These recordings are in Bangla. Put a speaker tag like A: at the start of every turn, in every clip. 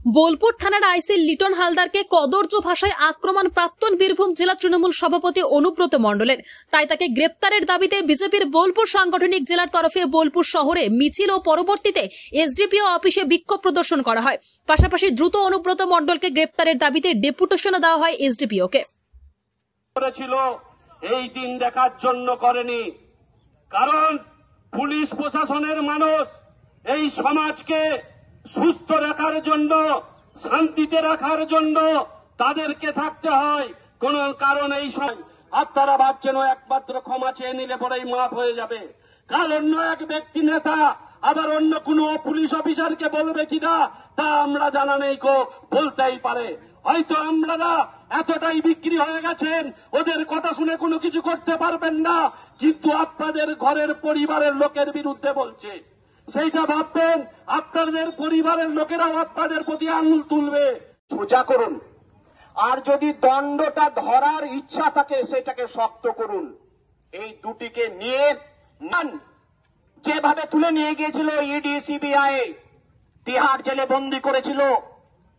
A: বোলপুর থানার আইসি লিটন হালদারকে কদর্য ভাষায় আক্রমণ প্রাক্তন বীরভূম জেলা তৃণমূল সভাপতি অনুব্রত মণ্ডলের। তাই তাকে গ্রেপ্তারের দাবিতে বিজেপির বোলপুর সাংগঠনিক জেলার তরফে বোলপুর শহরে মিছিল ও পরবর্তীতে এসডিপিও অফিসে বিক্ষোভ প্রদর্শন করা হয়। পাশাপাশি দ্রুত অনুব্রত মণ্ডলকে গ্রেপ্তারের দাবিতে ডেপুটেশনও দেওয়া হয় এসডিপিওকে।
B: এই দিন দেখার জন্য করেনি, কারণ পুলিশ প্রশাসনের মানুষ এই সমাজকে সুস্থ রাখার জন্য, শান্তিতে রাখার জন্য তাদেরকে থাকতে হয়। কোন কারণ এই সময় আপনারা ভাবছেন একমাত্র ক্ষমা চেয়ে নিলে পরেই মাফ হয়ে যাবে। কাল অন্য এক ব্যক্তি নেতা আবার অন্য কোন পুলিশ অফিসারকে বলবে কিনা তা আমরা জানা নেই, বলতেই পারে। হয়তো আমরা এতটাই বিক্রি হয়ে গেছেন, ওদের কথা শুনে কোনো কিছু করতে পারবেন না, কিন্তু আপনাদের ঘরের পরিবারের লোকের বিরুদ্ধে বলছে, সেইটা ভাববেন। আপনাদের পরিবারের লোকেরাও আপনাদের প্রতি আঙুল তুলবে।
C: সোজা করুন, আর যদি দণ্ডটা ধরার ইচ্ছা থাকে সেটাকে শক্ত করুন। এই দুটিকে নিয়ে যেভাবে তুলে নিয়ে গিয়েছিল ইডি সিবিআই, তিহার জেলে বন্দী করেছিল,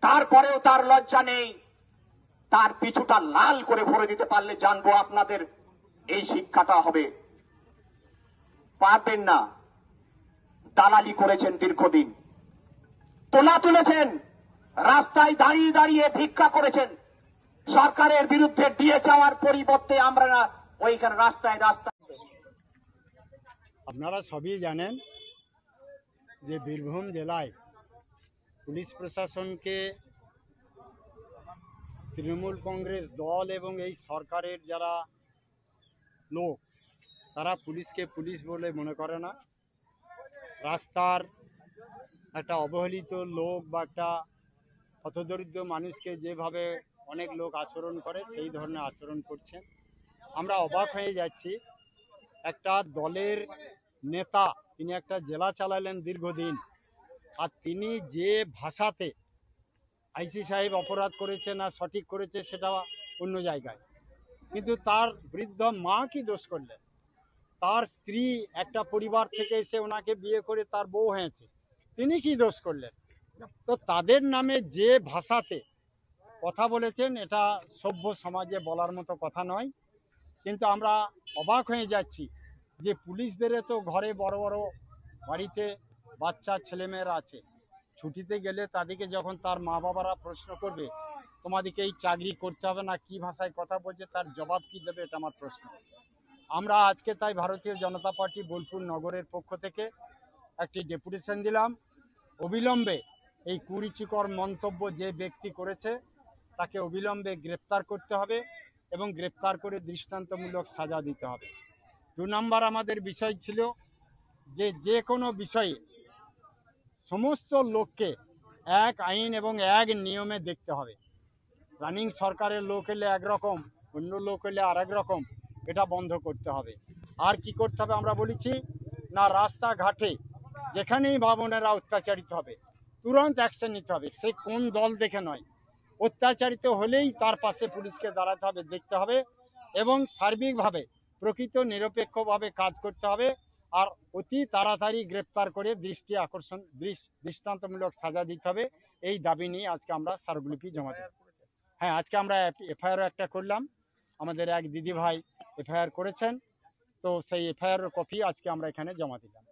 C: তারপরেও তার লজ্জা নেই। তার পিছুটা লাল করে ভরে দিতে পারলে জানবো আপনাদের এই শিক্ষাটা হবে। পারবেন না। দালালি করেছেন দীর্ঘদিন, তোলা তুলেছেন, রাস্তায় দাঁড়িয়ে দাঁড়িয়ে ভিক্ষা করেছেন, সরকারের বিরুদ্ধে দিয়ে যাওয়ার পরিবর্তে আমরা ওইখানে রাস্তায় রাস্তায়।
D: আপনারা সবই জানেন যে বীরভূম জেলায় পুলিশ প্রশাসনকে তৃণমূল কংগ্রেস দল এবং এই সরকারের যারা লোক, তারা পুলিশকে পুলিশ বলে মনে করে না। রাস্তার একটা অবহেলিত লোক বা একটা হতদরিদ্র মানুষকে যেভাবে অনেক লোক আচরণ করে, সেই ধরনের আচরণ করছেন। আমরা অবাক হয়ে যাচ্ছি। একটা দলের নেতা, তিনি একটা জেলা চালালেন দীর্ঘদিন, আর তিনি যে ভাষাতে আইসি সাহেব অপরাধ করেছে না সঠিক করেছে সেটা অন্য জায়গায়, কিন্তু তার বৃদ্ধ মা কি দোষ করলেন? তার স্ত্রী একটা পরিবার থেকে এসে ওনাকে বিয়ে করে তার বউ হয়েছে, তিনি কি দোষ করলেন? তো তাদের নামে যে ভাষাতে কথা বলেছেন, এটা সভ্য সমাজে বলার মতো কথা নয়। কিন্তু আমরা অবাক হয়ে যাচ্ছি যে পুলিশদের তো ঘরে বড় বড় বাড়িতে বাচ্চা ছেলেমেয়েরা আছে, ছুটিতে গেলে তাদেরকে যখন তার মা বাবারা প্রশ্ন করবে তোমাদেরকে এই চাকরি করতে হবে না, কি ভাষায় কথা বলছে, তার জবাব কি দেবে, এটা আমার প্রশ্ন। আমরা আজকে তাই ভারতীয় জনতা পার্টি বোলপুর নগরের পক্ষ থেকে একটি ডেপুটেশন দিলাম। অবিলম্বে এই কুরুচিকর মন্তব্য যে ব্যক্তি করেছে তাকে অবিলম্বে গ্রেপ্তার করতে হবে এবং গ্রেপ্তার করে দৃষ্টান্তমূলক সাজা দিতে হবে। 2 নম্বর আমাদের বিষয় ছিল যে কোনো বিষয়ে সমস্ত লোককে এক আইন এবং এক নিয়মে দেখতে হবে। রানিং সরকারের লোক এলে একরকম, অন্য লোক এলে আর এক রকম, এটা বন্ধ করতে হবে। আর কি করতে হবে আমরা বলেছি না, রাস্তাঘাটে যেখানেই ভাবনেরা অত্যাচারিত হবে তুরন্ত অ্যাকশন নিতে হবে। সে কোন দল দেখে নয়, অত্যাচারিত হলেই তার পাশে পুলিশকে দাঁড়াতে হবে, দেখতে হবে এবং সার্বিকভাবে প্রকৃত নিরপেক্ষভাবে কাজ করতে হবে। আর অতি তাড়াতাড়ি গ্রেপ্তার করে দৃষ্টান্তমূলক সাজা দিতে হবে। এই দাবি নিয়ে আজকে আমরা স্মারকলিপি জমা দিই। হ্যাঁ, আজকে আমরা এফআইআর একটা করলাম, আমাদের এক দিদিভাই এফআইআর করেছেন, তো সেই এফআইআর কপি আজকে আমরা এখানে জমা দিলাম।